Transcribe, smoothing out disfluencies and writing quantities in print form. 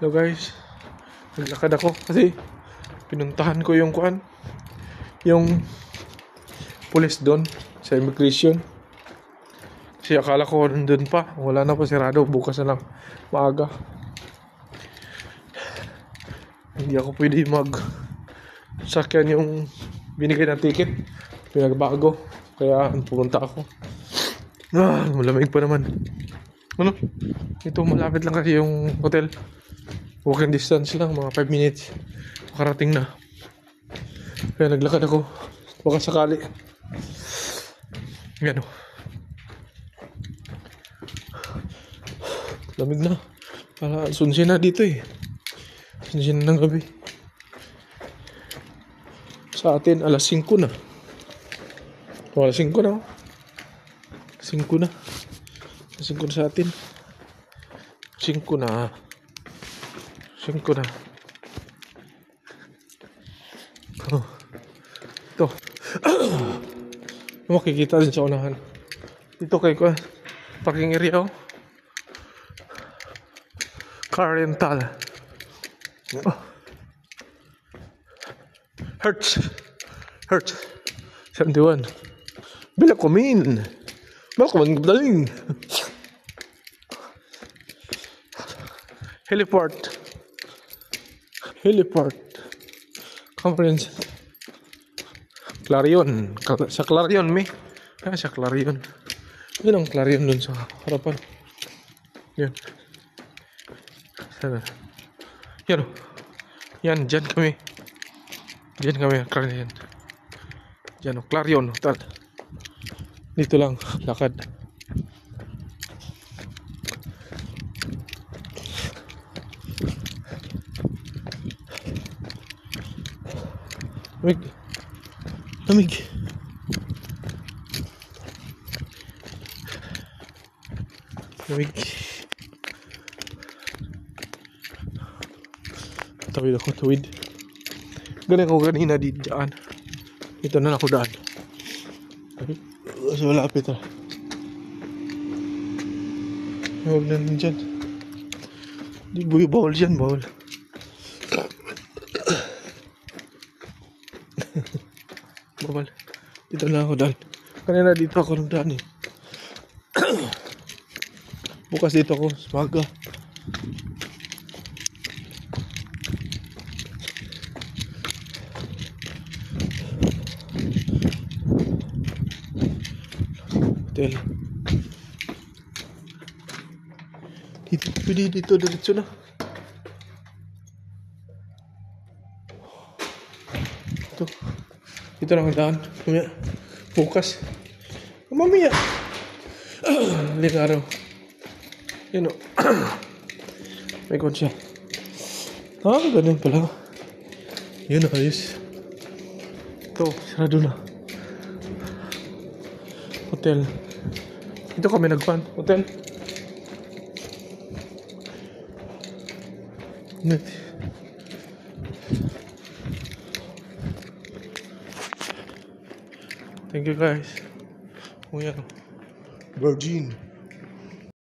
Hello guys, naglakad ako kasi pinuntahan ko yung yung police doon sa immigration. Kasi akala ko nandun pa, wala na pa, sirado, bukas na lang maaga. Hindi ako pwede sakyan yung binigay na ticket, pinagbago, kaya pumunta ako. Malamig pa naman. Ito malapit lang kasi yung hotel, walking distance lang, mga 5 minutes makarating na. Kaya naglakad ako, baka sakali. Yan o, lamig na, para sunsin na dito sunsin na ng gabi. Sa atin alas 5 na. Alas 5 na. 5 na. Alas 5 na sa atin. 5 na. 5 na. Ito. Makikita din sa unahan. Dito kay parking area. Car rental. Hertz 71. Bila kumin. Malkuman daling. Heliport. Conference. Clarion. Sa Clarion, sa Clarion. Yun ang Clarion dun sa harapan. Yan. Sana. Yan o. Yan, dyan kami. Clarion. Dyan o, Clarion. Dito lang, lakad. Lamig. Tawid. Galing ako kanina dyan. Ito na ako daan. So malapit na. Huwag na dyan. Di bawal dyan, bawal. Bawal. Dito na ako daan. Kanina dito ako nagdaan Bukas dito ako, maga. Hotel. Dito diretso na. Dito lang ang daan. Bukas. Mamaya. Ling araw. Yun o. May kon siya. Ganun pala. Yun o, ayos. Ito, sarado na. Hotel. Ito kami nagpan. Hotel. Thank you guys. Virgin.